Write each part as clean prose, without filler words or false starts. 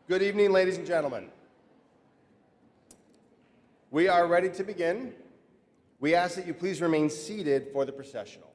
Good evening, ladies and gentlemen. We are ready to begin. We ask that you please remain seated for the processional.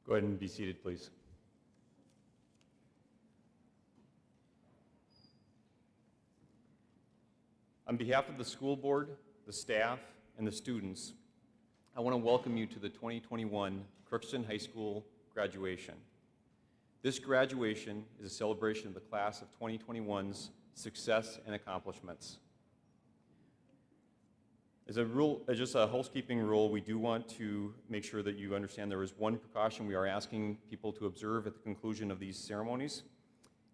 Go ahead and be seated, please. On behalf of the school board, the staff, and the students, I want to welcome you to the 2021 Crookston High School graduation. This graduation is a celebration of the class of 2021's success and accomplishments. As just a housekeeping rule, we do want to make sure that you understand there is one precaution we are asking people to observe at the conclusion of these ceremonies,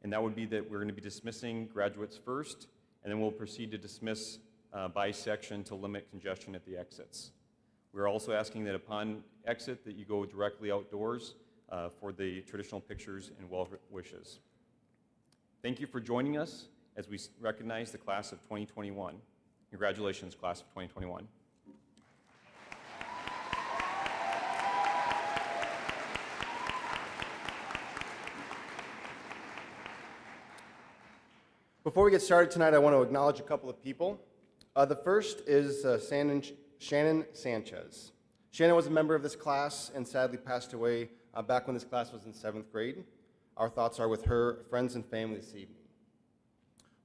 and that would be that we're going to be dismissing graduates first, and then we'll proceed to dismiss by section to limit congestion at the exits. We're also asking that upon exit that you go directly outdoors for the traditional pictures and well wishes. Thank you for joining us as we recognize the class of 2021. Congratulations, class of 2021. Before we get started tonight, I want to acknowledge a couple of people. The first is Shannon Sanchez. Shannon was a member of this class and sadly passed away back when this class was in 7th grade. Our thoughts are with her friends and family this evening.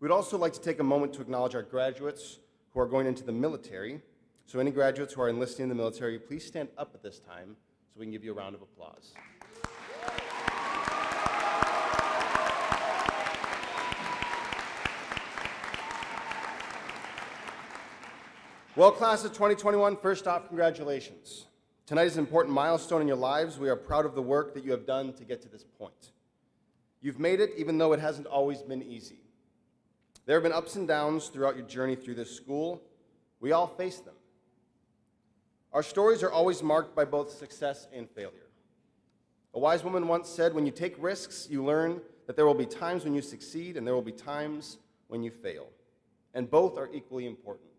We'd also like to take a moment to acknowledge our graduates who are going into the military. So any graduates who are enlisting in the military, please stand up at this time so we can give you a round of applause. Well, class of 2021, first off, congratulations. Tonight is an important milestone in your lives. We are proud of the work that you have done to get to this point. You've made it even though it hasn't always been easy. There have been ups and downs throughout your journey through this school. We all face them. Our stories are always marked by both success and failure. A wise woman once said, when you take risks, you learn that there will be times when you succeed and there will be times when you fail. And both are equally important.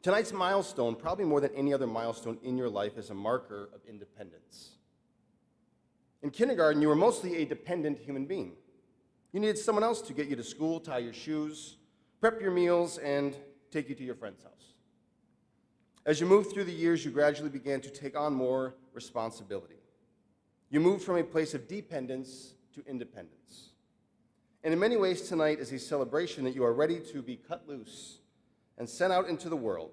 Tonight's milestone, probably more than any other milestone in your life, is a marker of independence. In kindergarten, you were mostly a dependent human being. You needed someone else to get you to school, tie your shoes, prep your meals, and take you to your friend's house. As you moved through the years, you gradually began to take on more responsibility. You moved from a place of dependence to independence. And in many ways, tonight is a celebration that you are ready to be cut loose and sent out into the world.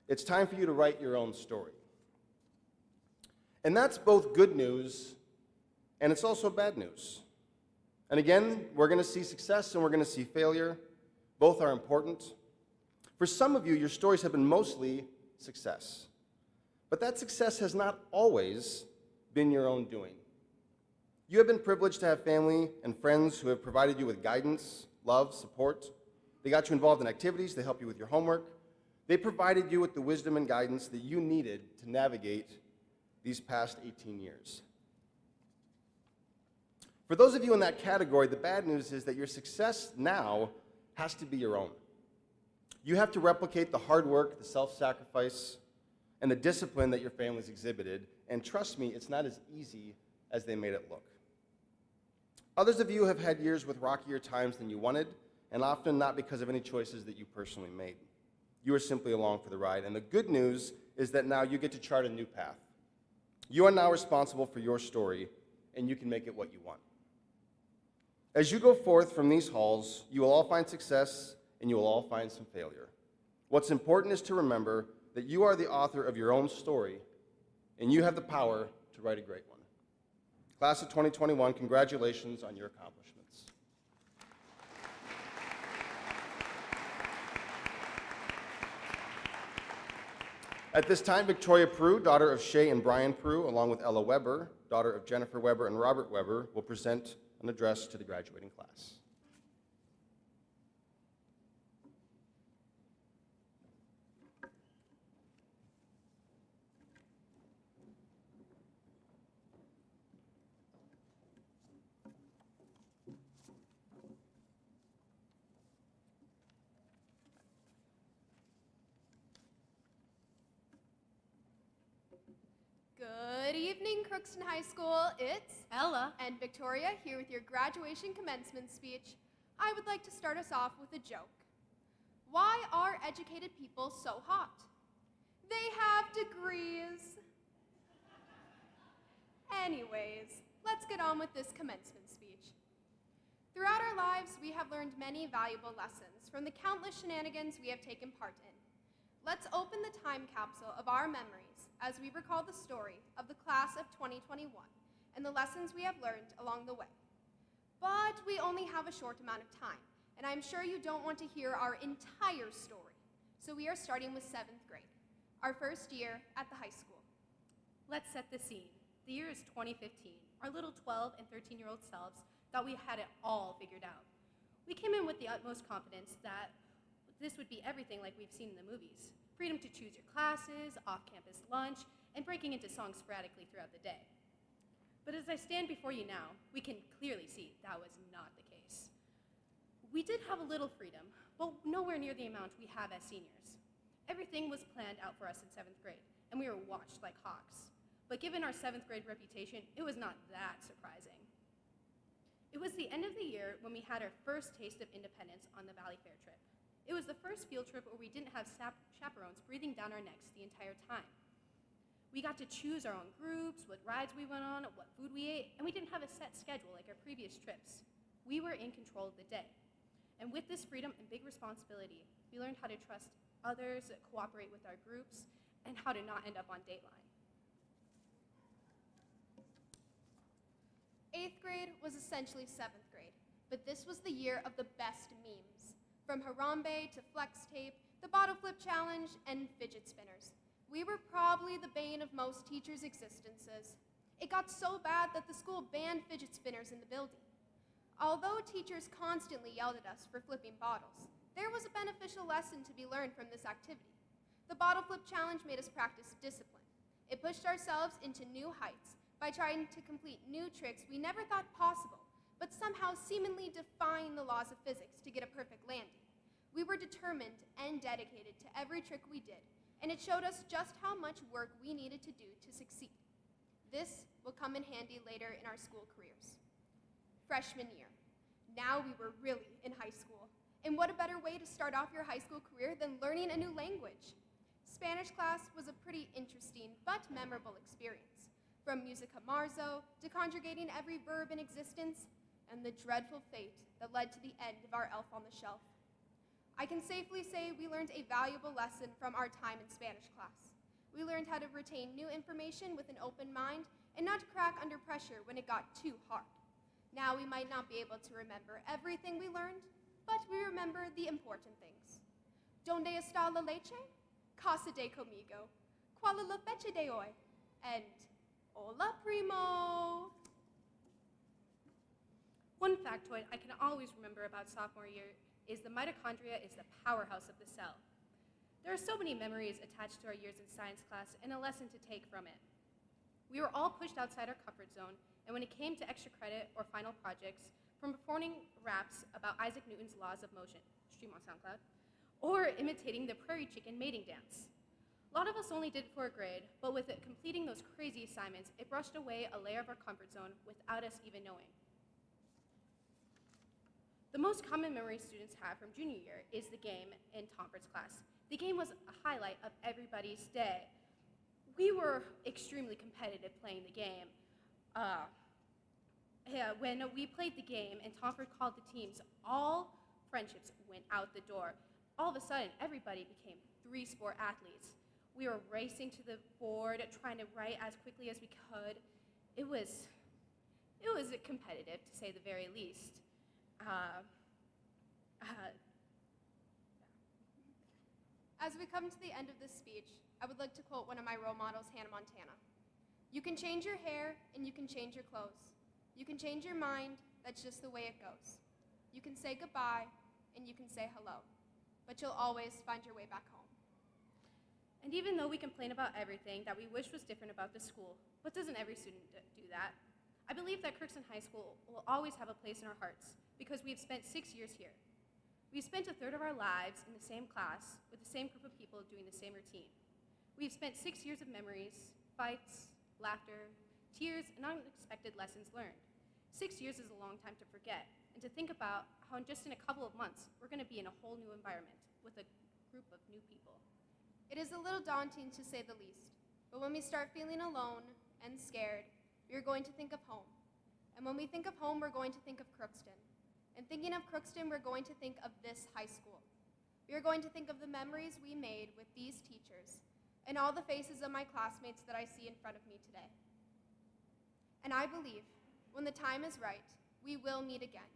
It's time for you to write your own story. And that's both good news and it's also bad news. And again, we're going to see success and we're going to see failure. Both are important. For some of you, your stories have been mostly success. But that success has not always been your own doing. You have been privileged to have family and friends who have provided you with guidance, love, support. They got you involved in activities. They helped you with your homework. They provided you with the wisdom and guidance that you needed to navigate these past 18 years. For those of you in that category, the bad news is that your success now has to be your own. You have to replicate the hard work, the self-sacrifice, and the discipline that your family's exhibited, and trust me, it's not as easy as they made it look. Others of you have had years with rockier times than you wanted, and often not because of any choices that you personally made. You are simply along for the ride, and the good news is that now you get to chart a new path. You are now responsible for your story, and you can make it what you want. As you go forth from these halls, you will all find success and you will all find some failure. What's important is to remember that you are the author of your own story and you have the power to write a great one. Class of 2021, congratulations on your accomplishments. At this time, Victoria Prue, daughter of Shay and Brian Prue, along with Ella Weber, daughter of Jennifer Weber and Robert Weber, will present an address to the graduating class. Good evening, Crookston High School. It's Ella and Victoria here with your graduation commencement speech. I would like to start us off with a joke. Why are educated people so hot? They have degrees. Anyways, let's get on with this commencement speech. Throughout our lives, we have learned many valuable lessons from the countless shenanigans we have taken part in. Let's open the time capsule of our memories as we recall the story of the class of 2021 and the lessons we have learned along the way. But we only have a short amount of time, and I'm sure you don't want to hear our entire story. So we are starting with 7th grade, our first year at the high school. Let's set the scene. The year is 2015. Our little 12 and 13-year-old selves thought we had it all figured out. We came in with the utmost confidence that this would be everything like we've seen in the movies. Freedom to choose your classes, off-campus lunch, and breaking into songs sporadically throughout the day. But as I stand before you now, we can clearly see that was not the case. We did have a little freedom, but nowhere near the amount we have as seniors. Everything was planned out for us in 7th grade, and we were watched like hawks. But given our 7th grade reputation, it was not that surprising. It was the end of the year when we had our first taste of independence on the Valley Fair trip. It was the first field trip where we didn't have chaperones breathing down our necks the entire time. We got to choose our own groups, what rides we went on, what food we ate, and we didn't have a set schedule like our previous trips. We were in control of the day. And with this freedom and big responsibility, we learned how to trust others, cooperate with our groups, and how to not end up on Dateline. 8th grade was essentially 7th grade, but this was the year of the best memes. From Harambe to flex tape, the bottle flip challenge, and fidget spinners. We were probably the bane of most teachers' existences. It got so bad that the school banned fidget spinners in the building. Although teachers constantly yelled at us for flipping bottles, there was a beneficial lesson to be learned from this activity. The bottle flip challenge made us practice discipline. It pushed ourselves into new heights by trying to complete new tricks we never thought possible, but somehow seemingly defying the laws of physics to get a perfect landing. We were determined and dedicated to every trick we did, and it showed us just how much work we needed to do to succeed. This will come in handy later in our school careers. Freshman year. Now we were really in high school. And what a better way to start off your high school career than learning a new language? Spanish class was a pretty interesting but memorable experience. From musica marzo to conjugating every verb in existence, and the dreadful fate that led to the end of our elf on the shelf. I can safely say we learned a valuable lesson from our time in Spanish class. We learned how to retain new information with an open mind and not to crack under pressure when it got too hard. Now we might not be able to remember everything we learned, but we remember the important things. Donde está la leche? Casa de conmigo. Qual es la fecha de hoy? And hola, primo. One factoid I can always remember about sophomore year is the mitochondria is the powerhouse of the cell. There are so many memories attached to our years in science class and a lesson to take from it. We were all pushed outside our comfort zone, and when it came to extra credit or final projects, from performing raps about Isaac Newton's laws of motion, stream on SoundCloud, or imitating the prairie chicken mating dance. A lot of us only did it for a grade, but with it completing those crazy assignments, it brushed away a layer of our comfort zone without us even knowing. The most common memory students have from junior year is the game in Tomford's class. The game was a highlight of everybody's day. We were extremely competitive playing the game. When we played the game and Tomford called the teams, all friendships went out the door. All of a sudden, everybody became 3-sport athletes. We were racing to the board, trying to write as quickly as we could. It was competitive, to say the very least. As we come to the end of this speech, I would like to quote one of my role models, Hannah Montana. You can change your hair and you can change your clothes. You can change your mind, that's just the way it goes. You can say goodbye and you can say hello, but you'll always find your way back home. And even though we complain about everything that we wish was different about the school, but doesn't every student do that? I believe that Crookston High School will always have a place in our hearts because we've spent 6 years here. We've spent a third of our lives in the same class with the same group of people doing the same routine. We've spent 6 years of memories, fights, laughter, tears, and unexpected lessons learned. 6 years is a long time to forget, and to think about how just in a couple of months, we're going to be in a whole new environment with a group of new people. It is a little daunting to say the least, but when we start feeling alone and scared we are going to think of home. And when we think of home, we're going to think of Crookston. And thinking of Crookston, we're going to think of this high school. We are going to think of the memories we made with these teachers and all the faces of my classmates that I see in front of me today. And I believe when the time is right, we will meet again,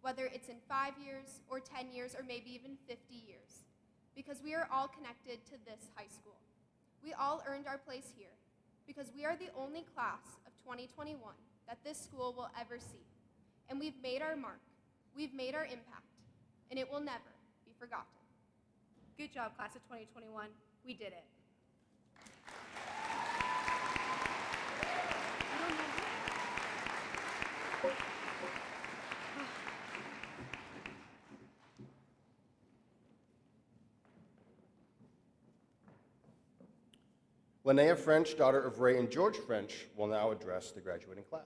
whether it's in 5 years or 10 years or maybe even 50 years, because we are all connected to this high school. We all earned our place here because we are the only class of 2021 that this school will ever see. And we've made our mark, we've made our impact, and it will never be forgotten. Good job, class of 2021. We did it. Linnea French, daughter of Ray and George French, will now address the graduating class.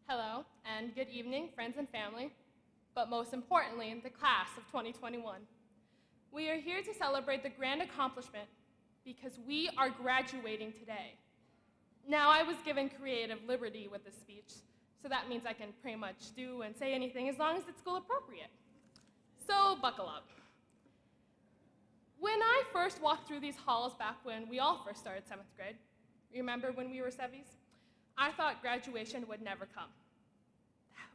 Hello, and good evening, friends and family, but most importantly, the class of 2021. We are here to celebrate the grand accomplishment because we are graduating today. Now, I was given creative liberty with this speech, so that means I can pretty much do and say anything as long as it's school appropriate. So buckle up. When I first walked through these halls back when we all first started 7th grade, remember when we were sevies? I thought graduation would never come.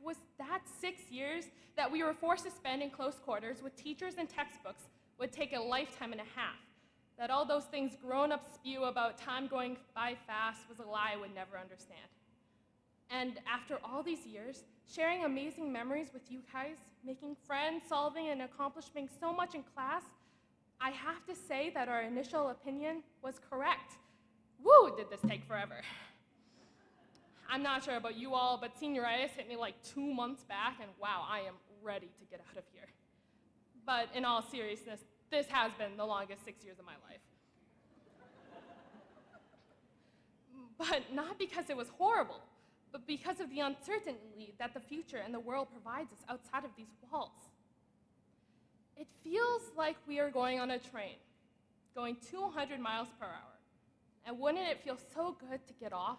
Was that 6 years that we were forced to spend in close quarters with teachers and textbooks would take a lifetime and a half? That all those things grown-ups spew about time going by fast was a lie I would never understand. And after all these years, sharing amazing memories with you guys, making friends, solving and accomplishing so much in class, I have to say that our initial opinion was correct. Woo, did this take forever. I'm not sure about you all, but senioritis hit me like 2 months back, and wow, I am ready to get out of here. But in all seriousness, this has been the longest 6 years of my life. But not because it was horrible, but because of the uncertainty that the future and the world provides us outside of these walls. It feels like we are going on a train, going 200 miles per hour. And wouldn't it feel so good to get off?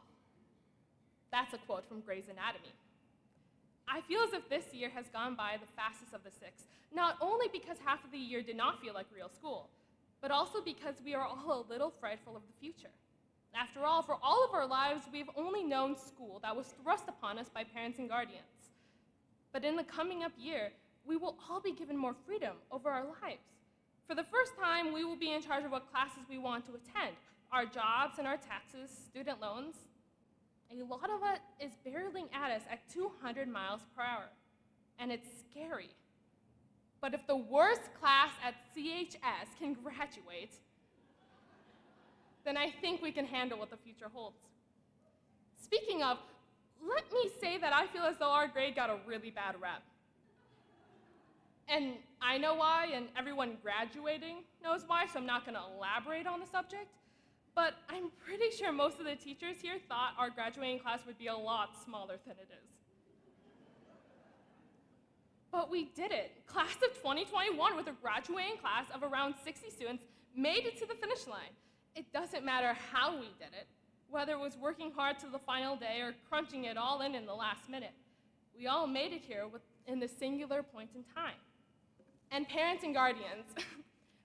That's a quote from Grey's Anatomy. I feel as if this year has gone by the fastest of the 6, not only because half of the year did not feel like real school, but also because we are all a little frightful of the future. After all, for all of our lives, we've only known school that was thrust upon us by parents and guardians. But in the coming up year, we will all be given more freedom over our lives. For the first time, we will be in charge of what classes we want to attend, our jobs and our taxes, student loans. A lot of it is barreling at us at 200 miles per hour, and it's scary. But if the worst class at CHS can graduate, then I think we can handle what the future holds. Speaking of, let me say that I feel as though our grade got a really bad rep. And I know why, and everyone graduating knows why, so I'm not going to elaborate on the subject. But I'm pretty sure most of the teachers here thought our graduating class would be a lot smaller than it is. But we did it. Class of 2021 with a graduating class of around 60 students made it to the finish line. It doesn't matter how we did it, whether it was working hard to the final day or crunching it all in the last minute. We all made it here in this singular point in time. And parents and guardians,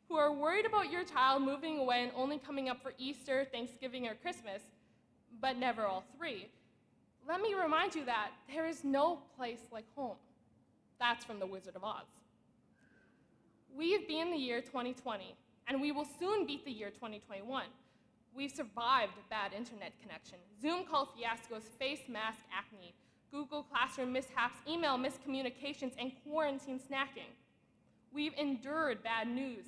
who are worried about your child moving away and only coming up for Easter, Thanksgiving, or Christmas, but never all three, let me remind you that there is no place like home. That's from The Wizard of Oz. We've been the year 2020, and we will soon beat the year 2021. We've survived bad internet connection, Zoom call fiascos, face mask acne, Google Classroom mishaps, email miscommunications, and quarantine snacking. We've endured bad news,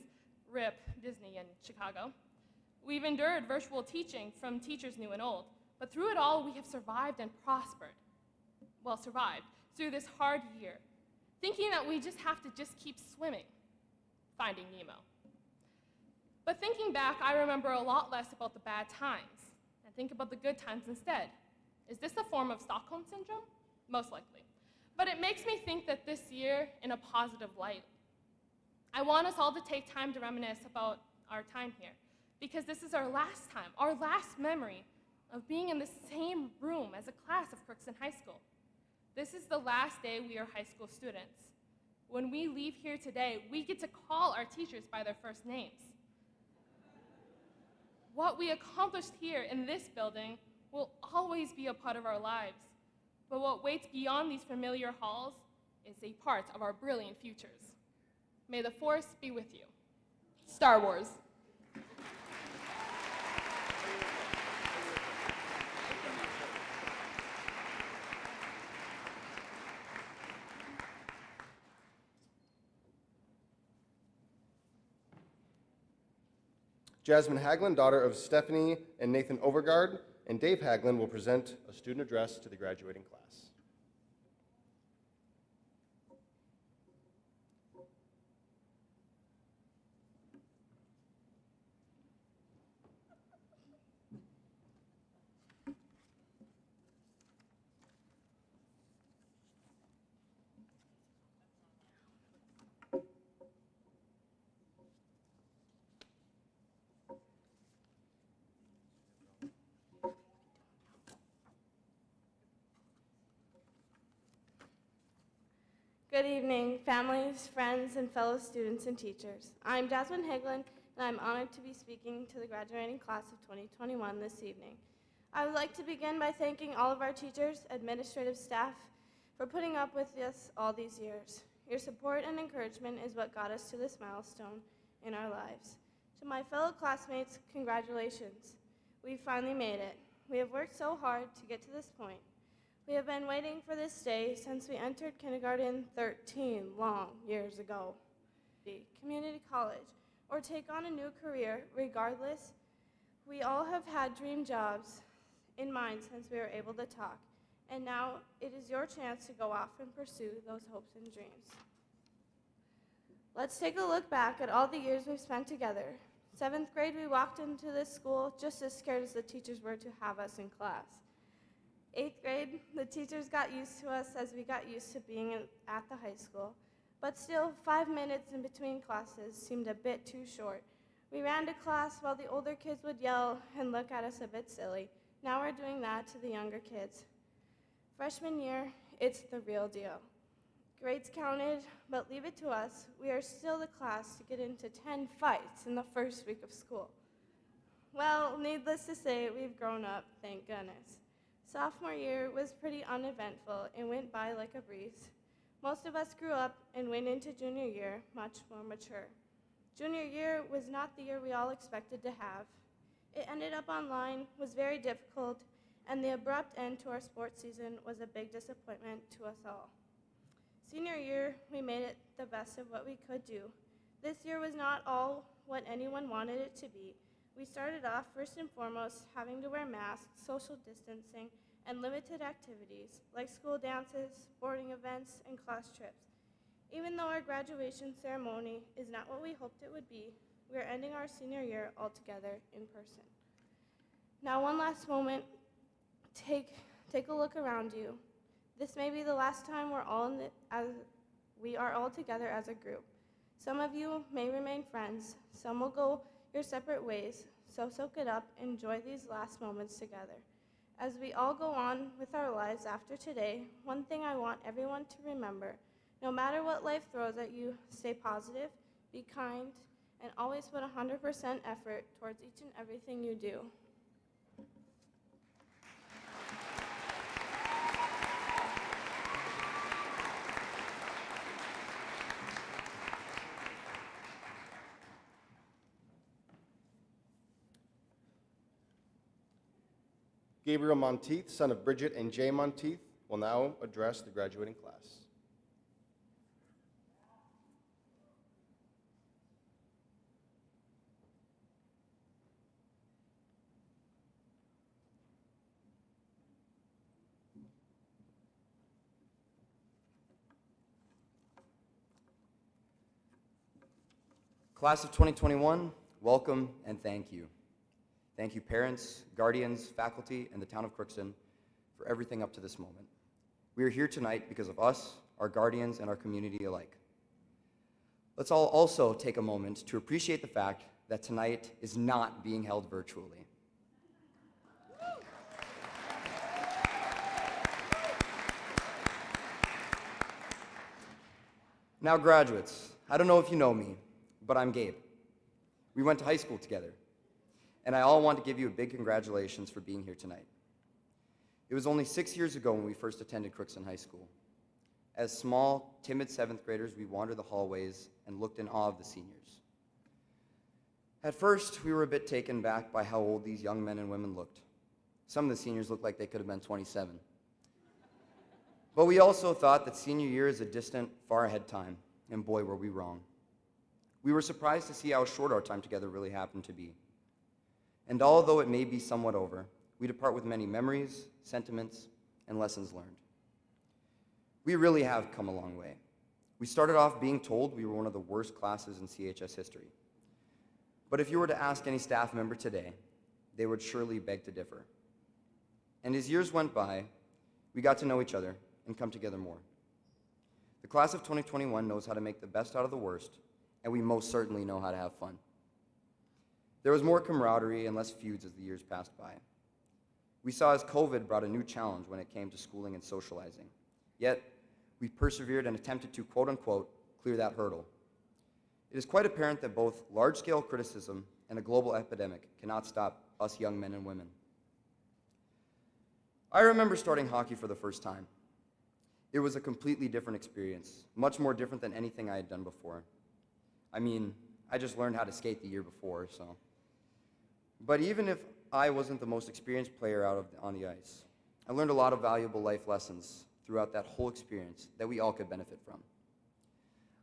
RIP Disney and Chicago. We've endured virtual teaching from teachers new and old, but through it all, we have survived and prospered. Well, survived through this hard year, thinking that we just have to keep swimming, finding Nemo. But thinking back, I remember a lot less about the bad times and think about the good times instead. Is this a form of Stockholm Syndrome? Most likely. But it makes me think that this year in a positive light. I want us all to take time to reminisce about our time here, because this is our last time, our last memory of being in the same room as a class of Crookston High School. This is the last day we are high school students. When we leave here today, we get to call our teachers by their first names. What we accomplished here in this building will always be a part of our lives, but what waits beyond these familiar halls is a part of our brilliant futures. May the Force be with you. Star Wars. Jasmine Haglund, daughter of Stephanie and Nathan Overgaard, and Dave Haglund will present a student address to the graduating class. Good evening, families, friends, and fellow students and teachers. I'm Jasmine Haglund, and I'm honored to be speaking to the graduating class of 2021 this evening. I would like to begin by thanking all of our teachers, administrative staff, for putting up with us all these years. Your support and encouragement is what got us to this milestone in our lives. To my fellow classmates, congratulations. We finally made it. We have worked so hard to get to this point. We have been waiting for this day since we entered kindergarten 13 long years ago. Community college, or take on a new career, regardless, we all have had dream jobs in mind since we were able to talk, and now it is your chance to go off and pursue those hopes and dreams. Let's take a look back at all the years we've spent together. 7th grade, we walked into this school just as scared as the teachers were to have us in class. 8th grade, the teachers got used to us as we got used to being at the high school. But still, 5 minutes in between classes seemed a bit too short. We ran to class while the older kids would yell and look at us a bit silly. Now we're doing that to the younger kids. Freshman year, it's the real deal. Grades counted, but leave it to us. We are still the class to get into 10 fights in the first week of school. Well, needless to say, we've grown up, thank goodness. Sophomore year was pretty uneventful and went by like a breeze. Most of us grew up and went into junior year much more mature. Junior year was not the year we all expected to have. It ended up online, was very difficult, and the abrupt end to our sports season was a big disappointment to us all. Senior year, we made it the best of what we could do. This year was not all what anyone wanted it to be. We started off first and foremost having to wear masks, social distancing, and limited activities like school dances, sporting events, and class trips. Even though our graduation ceremony is not what we hoped it would be, we are ending our senior year all together in person. Now, one last moment, take a look around you. This may be the last time we are all together as a group. Some of you may remain friends, some will go your separate ways, so soak it up and enjoy these last moments together. As we all go on with our lives after today, one thing I want everyone to remember: no matter what life throws at you, stay positive, be kind, and always put 100% effort towards each and everything you do. Gabriel Monteith, son of Bridget and Jay Monteith, will now address the graduating class. Class of 2021, welcome, and thank you. Thank you, parents, guardians, faculty, and the town of Crookston for everything up to this moment. We are here tonight because of us, our guardians, and our community alike. Let's all also take a moment to appreciate the fact that tonight is not being held virtually. Now, graduates, I don't know if you know me, but I'm Gabe. We went to high school together, and I all want to give you a big congratulations for being here tonight. It was only 6 years ago when we first attended Crookston High School. As small, timid 7th graders, we wandered the hallways and looked in awe of the seniors. At first, we were a bit taken back by how old these young men and women looked. Some of the seniors looked like they could have been 27. But we also thought that senior year is a distant, far ahead time, and boy, were we wrong. We were surprised to see how short our time together really happened to be. And although it may be somewhat over, we depart with many memories, sentiments, and lessons learned. We really have come a long way. We started off being told we were one of the worst classes in CHS history. But if you were to ask any staff member today, they would surely beg to differ. And as years went by, we got to know each other and come together more. The class of 2021 knows how to make the best out of the worst, and we most certainly know how to have fun. There was more camaraderie and less feuds as the years passed by. We saw as COVID brought a new challenge when it came to schooling and socializing. Yet, we persevered and attempted to, quote unquote, clear that hurdle. It is quite apparent that both large-scale criticism and a global epidemic cannot stop us young men and women. I remember starting hockey for the first time. It was a completely different experience, much more different than anything I had done before. I mean, I just learned how to skate the year before, so. But even if I wasn't the most experienced player on the ice, I learned a lot of valuable life lessons throughout that whole experience that we all could benefit from.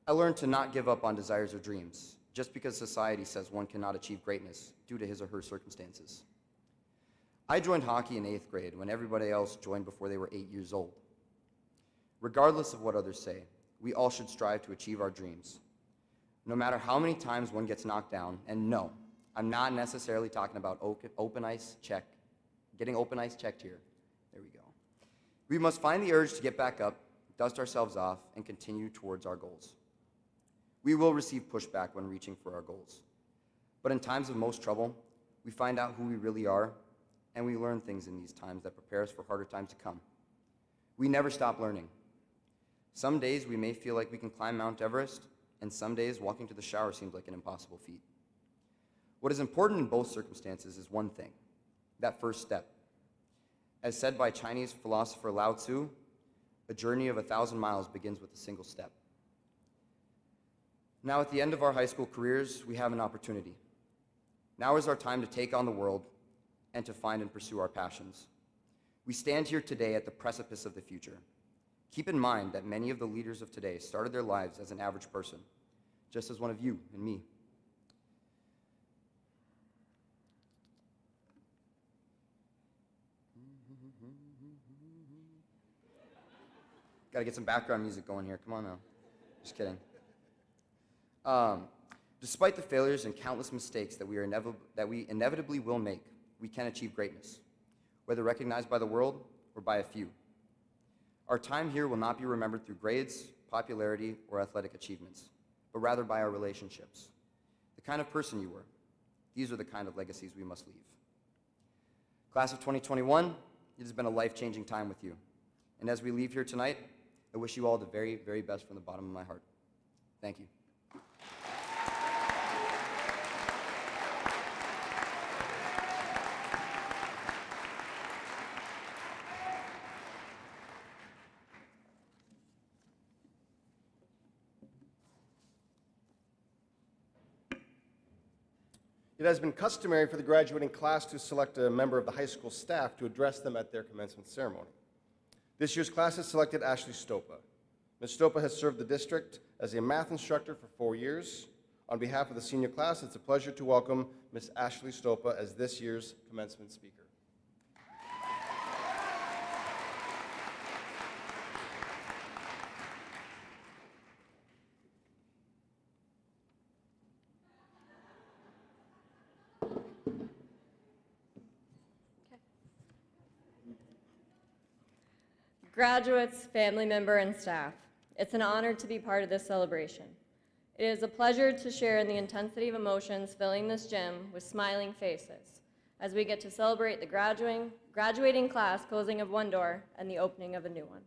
I learned to not give up on desires or dreams just because society says one cannot achieve greatness due to his or her circumstances. I joined hockey in 8th grade when everybody else joined before they were 8 years old. Regardless of what others say, we all should strive to achieve our dreams. No matter how many times one gets knocked down, and no, I'm not necessarily talking about open ice check, getting open ice checked here. There we go. We must find the urge to get back up, dust ourselves off, and continue towards our goals. We will receive pushback when reaching for our goals. But in times of most trouble, we find out who we really are, and we learn things in these times that prepare us for harder times to come. We never stop learning. Some days we may feel like we can climb Mount Everest, and some days walking to the shower seems like an impossible feat. What is important in both circumstances is one thing, that first step. As said by Chinese philosopher Lao Tzu, a journey of 1,000 miles begins with a single step. Now at the end of our high school careers, we have an opportunity. Now is our time to take on the world and to find and pursue our passions. We stand here today at the precipice of the future. Keep in mind that many of the leaders of today started their lives as an average person, just as one of you and me. Got to get some background music going here. Come on now. Just kidding. Despite the failures and countless mistakes that we inevitably will make, we can achieve greatness, whether recognized by the world or by a few. Our time here will not be remembered through grades, popularity, or athletic achievements, but rather by our relationships. The kind of person you were. These are the kind of legacies we must leave. Class of 2021, it has been a life-changing time with you. And as we leave here tonight, I wish you all the very, very best from the bottom of my heart. Thank you. It has been customary for the graduating class to select a member of the high school staff to address them at their commencement ceremony. This year's class has selected Ashley Stopa. Ms. Stopa has served the district as a math instructor for 4 years. On behalf of the senior class, it's a pleasure to welcome Ms. Ashley Stopa as this year's commencement speaker. Graduates, family member, and staff, it's an honor to be part of this celebration. It is a pleasure to share in the intensity of emotions filling this gym with smiling faces as we get to celebrate the graduating class closing of one door and the opening of a new one.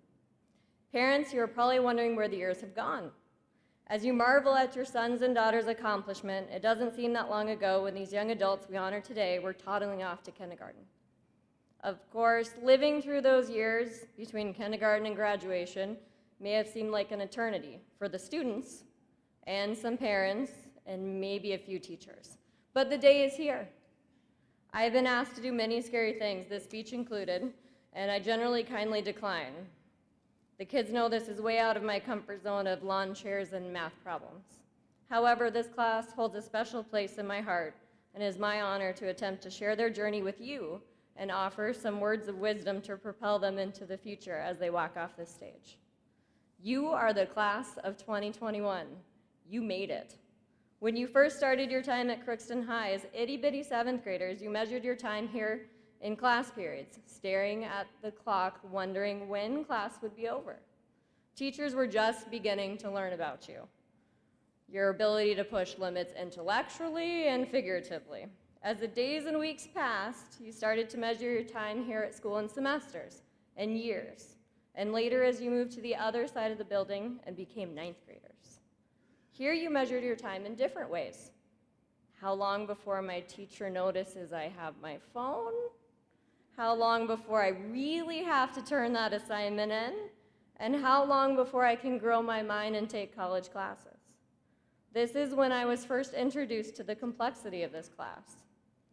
Parents, you are probably wondering where the years have gone. As you marvel at your sons' and daughters' accomplishment, it doesn't seem that long ago when these young adults we honor today were toddling off to kindergarten. Of course, living through those years between kindergarten and graduation may have seemed like an eternity for the students and some parents and maybe a few teachers. But the day is here. I have been asked to do many scary things, this speech included, and I generally kindly decline. The kids know this is way out of my comfort zone of lawn chairs and math problems. However, this class holds a special place in my heart, and it is my honor to attempt to share their journey with you and offer some words of wisdom to propel them into the future as they walk off this stage. You are the class of 2021. You made it. When you first started your time at Crookston High as itty-bitty 7th graders, you measured your time here in class periods, staring at the clock, wondering when class would be over. Teachers were just beginning to learn about you, your ability to push limits intellectually and figuratively. As the days and weeks passed, you started to measure your time here at school in semesters and years, and later as you moved to the other side of the building and became 9th graders. Here you measured your time in different ways. How long before my teacher notices I have my phone? How long before I really have to turn that assignment in? And how long before I can grow my mind and take college classes? This is when I was first introduced to the complexity of this class.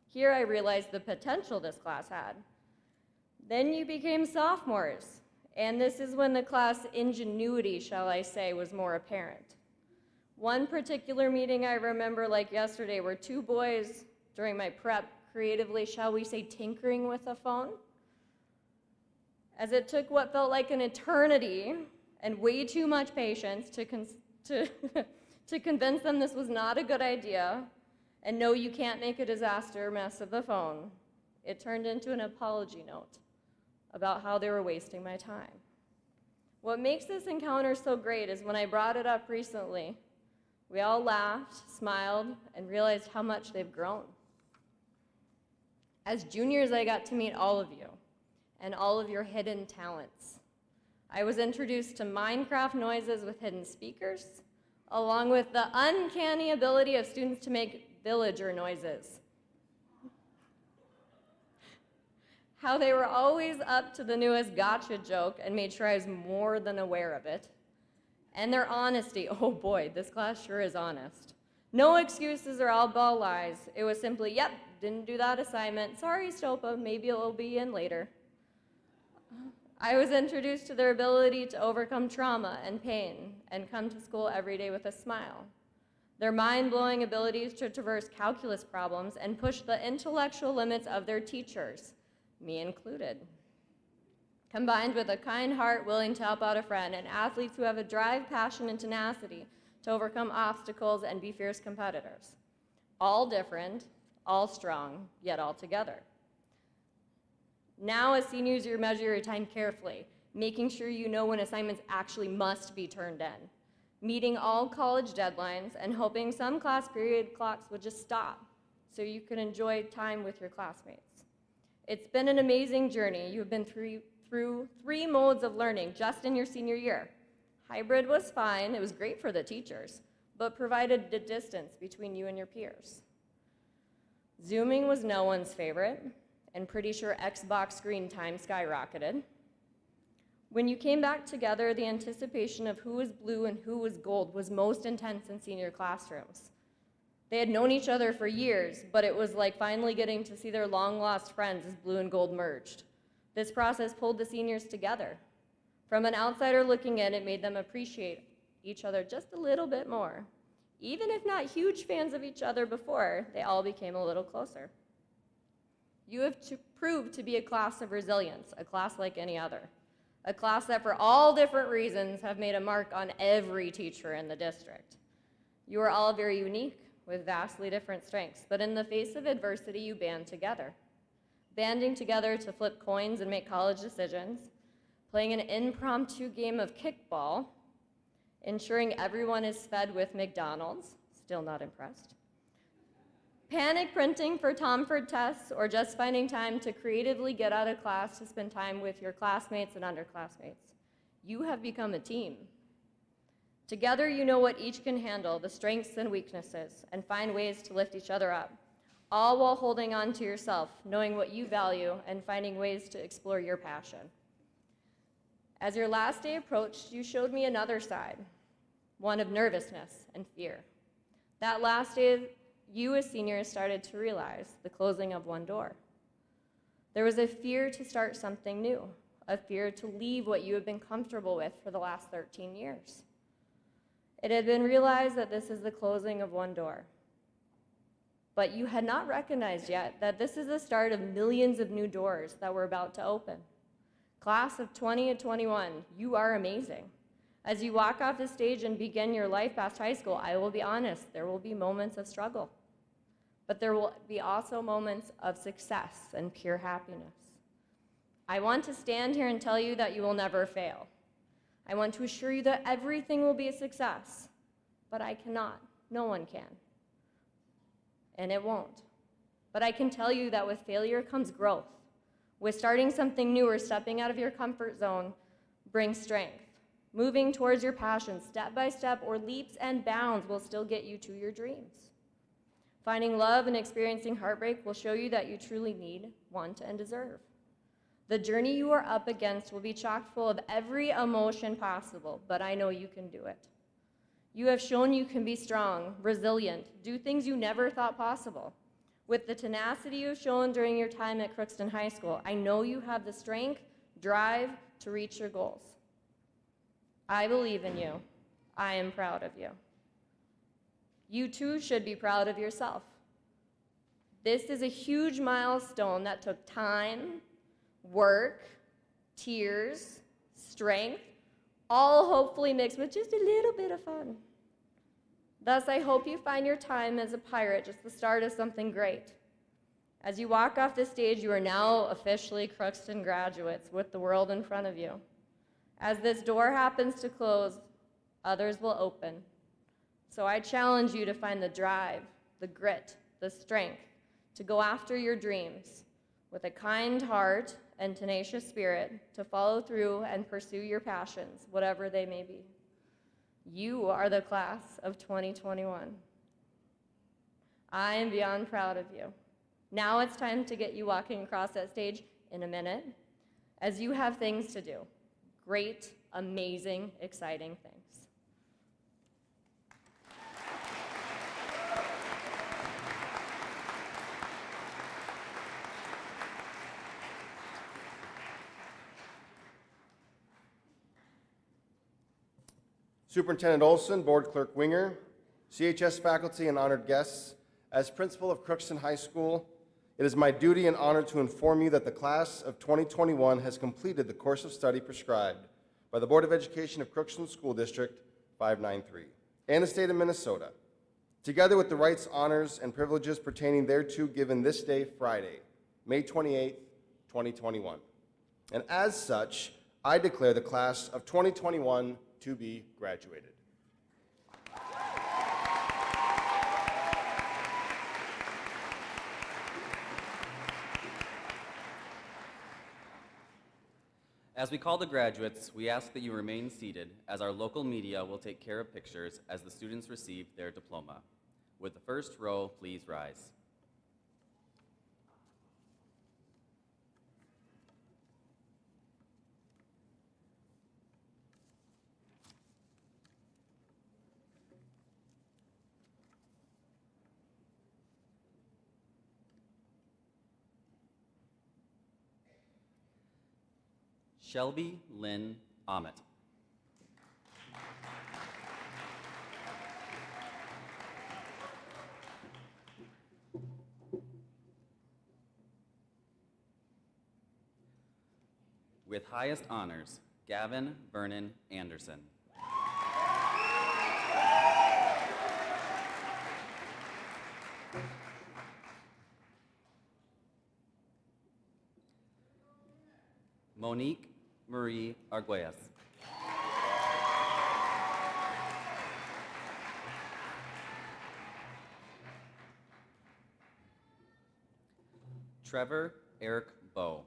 Here I realized the potential this class had. Then you became sophomores, and this is when the class ingenuity, shall I say, was more apparent. One particular meeting I remember like yesterday were two boys during my prep creatively, shall we say, tinkering with a phone. As it took what felt like an eternity and way too much patience to convince them this was not a good idea, and no, you can't make a disaster mess of the phone, it turned into an apology note about how they were wasting my time. What makes this encounter so great is when I brought it up recently, we all laughed, smiled, and realized how much they've grown. As juniors, I got to meet all of you and all of your hidden talents. I was introduced to Minecraft noises with hidden speakers, along with the uncanny ability of students to make villager noises. How they were always up to the newest gotcha joke and made sure I was more than aware of it. And their honesty, oh boy, this class sure is honest. No excuses or all lies. It was simply, yep, didn't do that assignment. Sorry, Stopa, maybe it'll be in later. I was introduced to their ability to overcome trauma and pain and come to school every day with a smile. Their mind-blowing abilities to traverse calculus problems and push the intellectual limits of their teachers, me included. Combined with a kind heart willing to help out a friend and athletes who have a drive, passion, and tenacity to overcome obstacles and be fierce competitors. All different, all strong, yet all together. Now as seniors, you measure your time carefully, making sure you know when assignments actually must be turned in, meeting all college deadlines, and hoping some class period clocks would just stop so you can enjoy time with your classmates. It's been an amazing journey. You've been through 3 modes of learning just in your senior year. Hybrid was fine, it was great for the teachers, but provided the distance between you and your peers. Zooming was no one's favorite, and pretty sure Xbox screen time skyrocketed. When you came back together, the anticipation of who was blue and who was gold was most intense in senior classrooms. They had known each other for years, but it was like finally getting to see their long-lost friends as blue and gold merged. This process pulled the seniors together. From an outsider looking in, it made them appreciate each other just a little bit more. Even if not huge fans of each other before, they all became a little closer. You have proved to be a class of resilience, a class like any other. A class that for all different reasons have made a mark on every teacher in the district. You are all very unique with vastly different strengths, but in the face of adversity, you band together. Banding together to flip coins and make college decisions, playing an impromptu game of kickball, ensuring everyone is fed with McDonald's, still not impressed, panic printing for Tomford tests, or just finding time to creatively get out of class to spend time with your classmates and underclassmates. You have become a team. Together, you know what each can handle, the strengths and weaknesses, and find ways to lift each other up, all while holding on to yourself, knowing what you value, and finding ways to explore your passion. As your last day approached, you showed me another side, one of nervousness and fear. That last day, you as seniors started to realize the closing of one door. There was a fear to start something new, a fear to leave what you have been comfortable with for the last 13 years. It had been realized that this is the closing of one door. But you had not recognized yet that this is the start of millions of new doors that were about to open. Class of 20 and 21, you are amazing. As you walk off the stage and begin your life past high school, I will be honest, there will be moments of struggle. But there will be also moments of success and pure happiness. I want to stand here and tell you that you will never fail. I want to assure you that everything will be a success, but I cannot. No one can. And it won't. But I can tell you that with failure comes growth. With starting something new or stepping out of your comfort zone brings strength. Moving towards your passion step by step or leaps and bounds will still get you to your dreams. Finding love and experiencing heartbreak will show you that you truly need, want, and deserve. The journey you are up against will be chock full of every emotion possible, but I know you can do it. You have shown you can be strong, resilient, do things you never thought possible. With the tenacity you have shown during your time at Crookston High School, I know you have the strength, drive to reach your goals. I believe in you. I am proud of you. You too should be proud of yourself. This is a huge milestone that took time, work, tears, strength, all hopefully mixed with just a little bit of fun. Thus, I hope you find your time as a pirate just the start of something great. As you walk off the stage, you are now officially Crookston graduates with the world in front of you. As this door happens to close, others will open. So I challenge you to find the drive, the grit, the strength to go after your dreams with a kind heart and tenacious spirit to follow through and pursue your passions, whatever they may be. You are the class of 2021. I am beyond proud of you. Now it's time to get you walking across that stage in a minute, as you have things to do. Great, amazing, exciting things. Superintendent Olson, Board Clerk Winger, CHS faculty and honored guests, as principal of Crookston High School, it is my duty and honor to inform you that the class of 2021 has completed the course of study prescribed by the Board of Education of Crookston School District 593 and the state of Minnesota, together with the rights, honors, and privileges pertaining thereto given this day, Friday, May 28, 2021. And as such, I declare the class of 2021 to be graduated. As we call the graduates, we ask that you remain seated as our local media will take care of pictures as the students receive their diploma. Would the first row please rise? Shelby Lynn Ahmet. With highest honors, Gavin Vernon Anderson. Monique Marie Arguelles. Trevor Eric Bowe.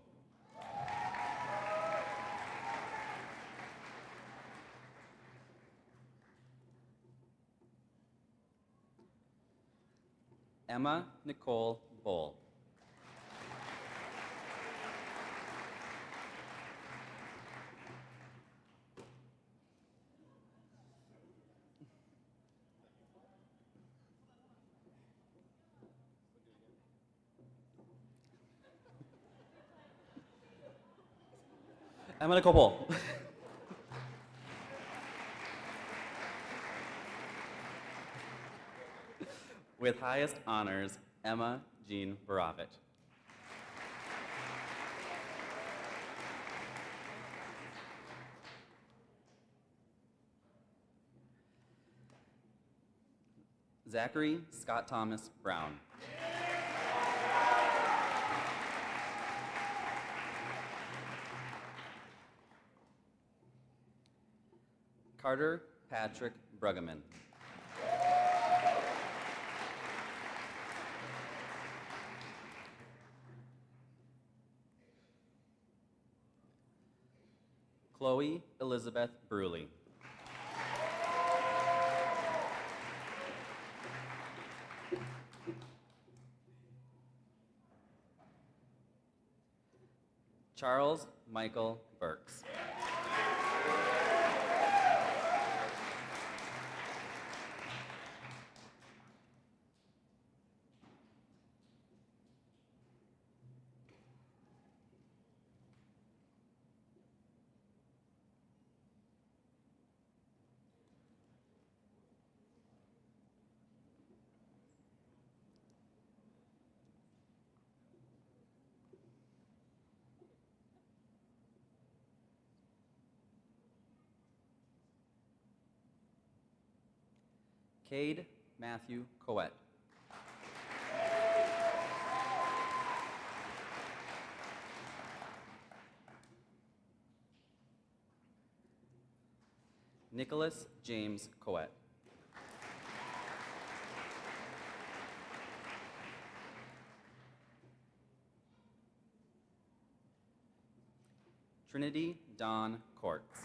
Emma Nicole Bull. Emma Nicole Bull. With highest honors, Emma Jean Baravich. Zachary Scott Thomas Brown. Carter Patrick Bruggeman. Chloe Elizabeth Bruley. Charles Michael Burks. Cade Matthew Coet. Nicholas James Coet. Trinity Dawn Courts.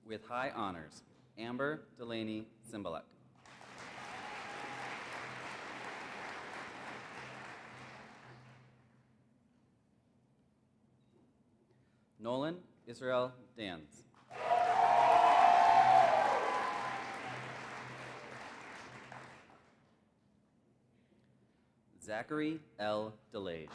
With high honors, Amber Delaney Cymbaluk. Nolan Israel Dans. Zachary L. DeLage.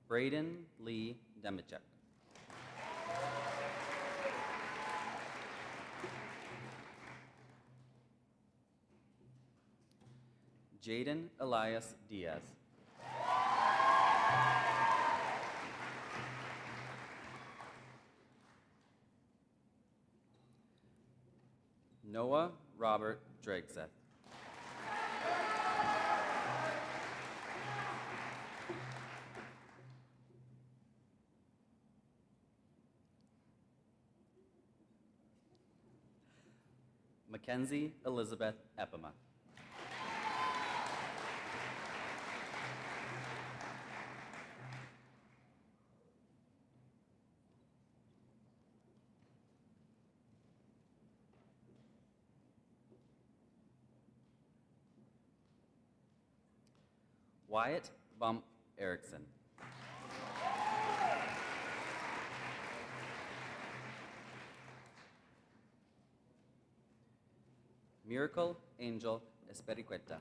Braden Lee Demichek. Jaden Elias Diaz. Noah Robert Dragseth. Mackenzie Elizabeth Epima. Wyatt Bump Erickson. Miracle Angel Espericueta.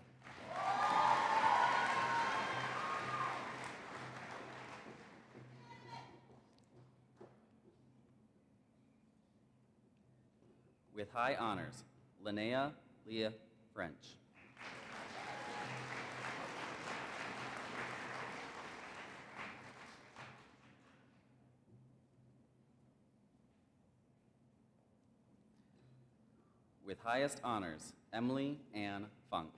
With high honors, Linnea Leah French. With highest honors, Emily Ann Funk.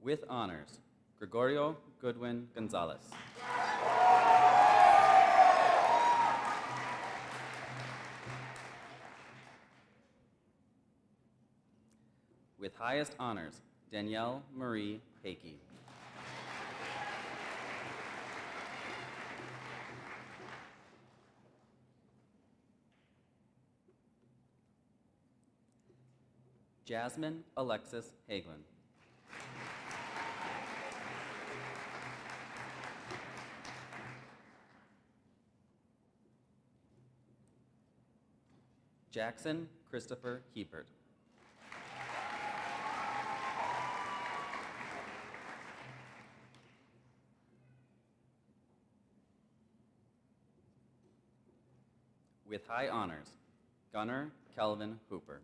With honors, Gregorio Goodwin Gonzalez. With highest honors, Danielle Marie Hakey. Jasmine Alexis Hagelin. Jackson Christopher Hebert. With high honors, Gunnar Kelvin Hooper.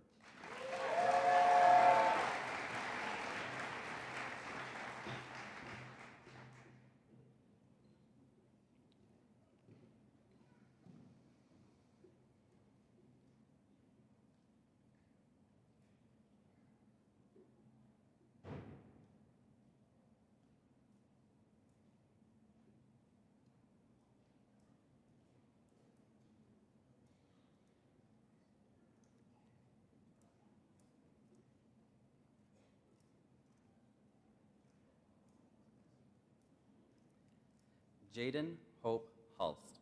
Jaden Hope Hulst.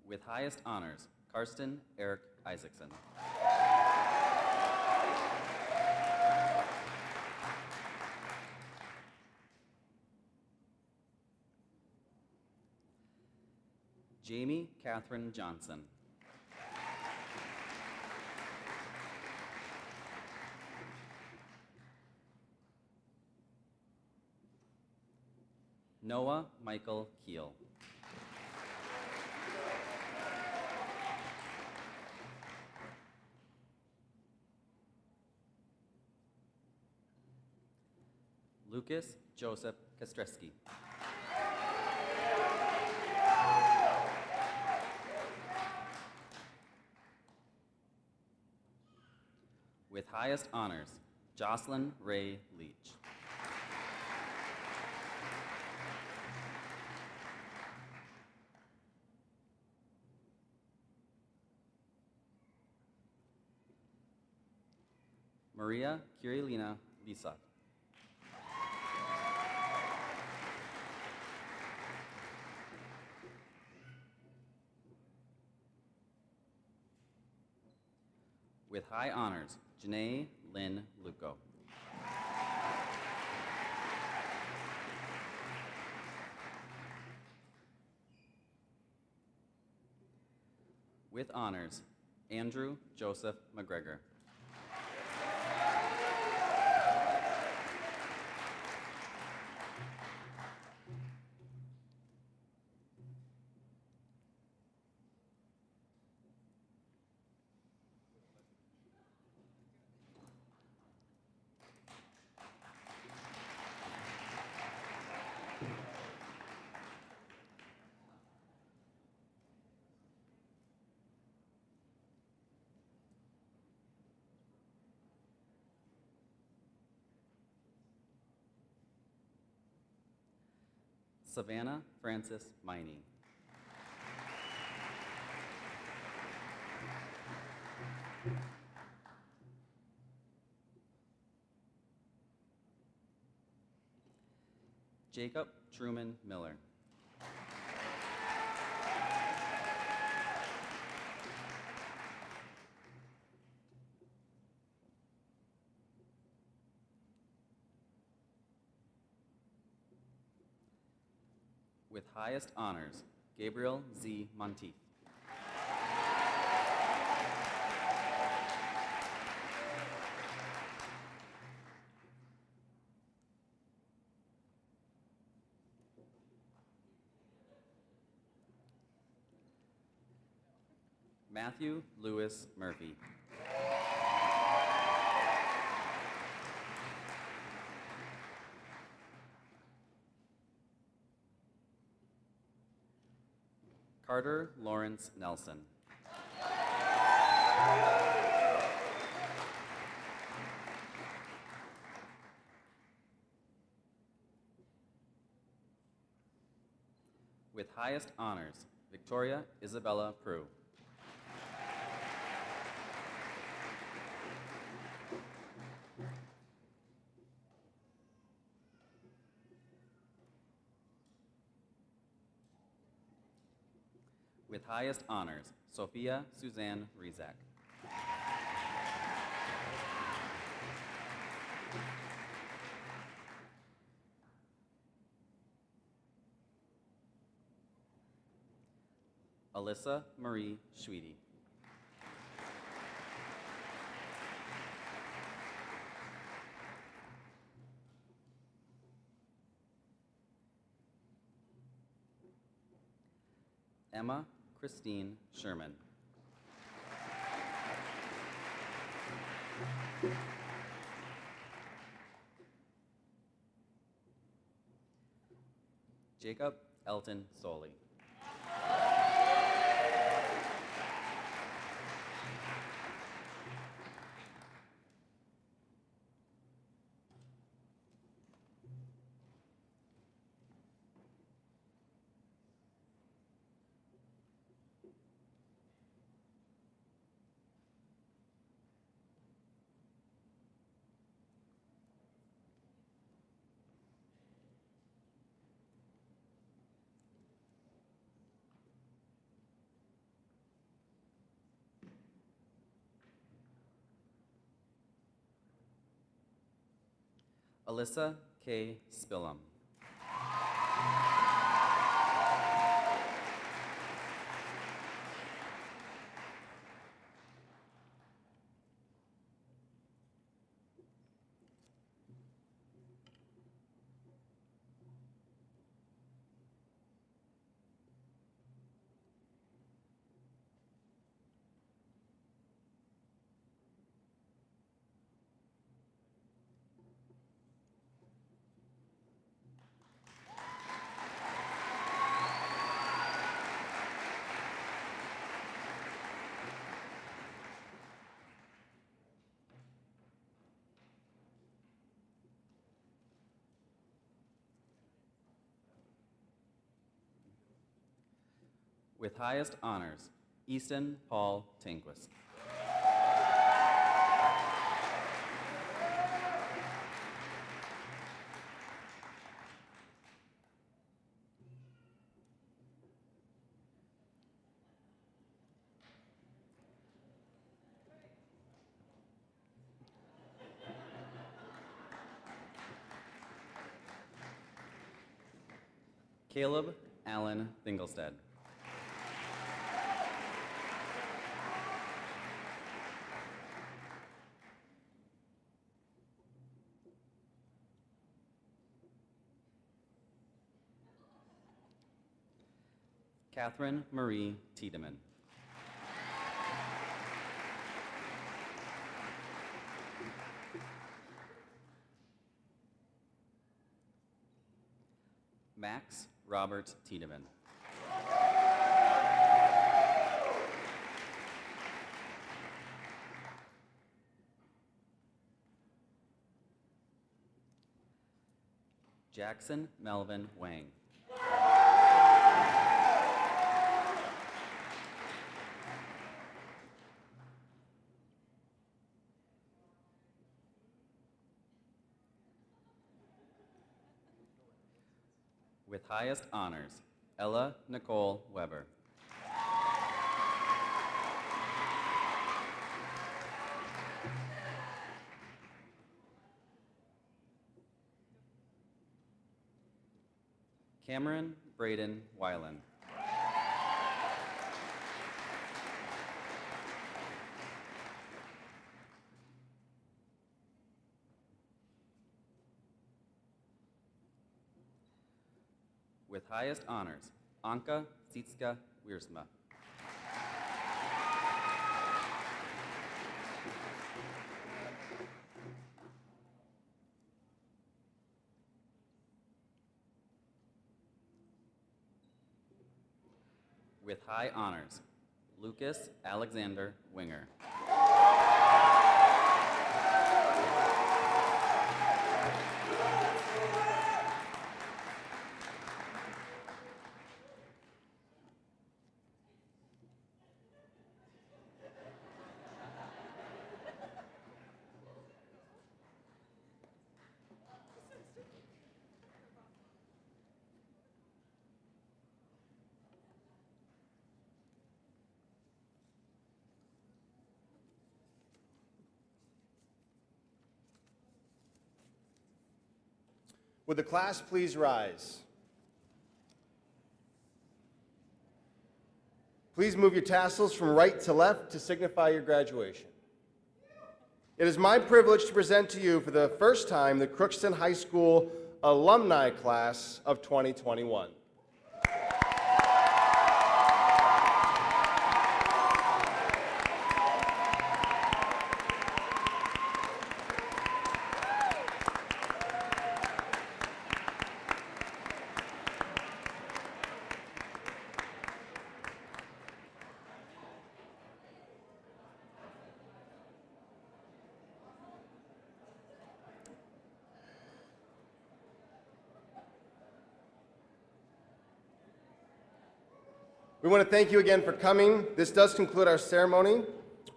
With highest honors, Karsten Eric Isaacson. Jamie Catherine Johnson. Noah Michael Keel. Lucas Joseph Kostreski. With highest honors, Jocelyn Ray Leach. Maria Kirilina Lisa. With high honors, Janae Lynn Luco. With honors, Andrew Joseph McGregor. Savannah Francis Miney. Jacob Truman Miller. With highest honors, Gabriel Z. Monteith. Matthew Lewis Murphy. Carter Lawrence Nelson. With highest honors, Victoria Isabella Prue. With highest honors, Sophia Suzanne Rizak. Alyssa Marie Schweedy. Emma Christine Sherman. Jacob Elton Soley. Alyssa K. Spillum. With highest honors, Easton Paul Tanquist. Caleb Allen Fingelstead. Catherine Marie Tiedemann. Max Robert Tiedemann. Jackson Melvin Wang. With highest honors, Ella Nicole Weber. Cameron Braden Weiland. With highest honors, Anka Sitska Wiersma. with high honors, Lucas Alexander Winger. Would the class please rise? Please move your tassels from right to left to signify your graduation. It is my privilege to present to you for the first time the Crookston High School alumni class of 2021. We want to thank you again for coming. This does conclude our ceremony.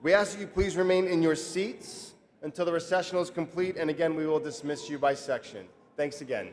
We ask that you please remain in your seats until the recessional is complete, and again, we will dismiss you by section. Thanks again.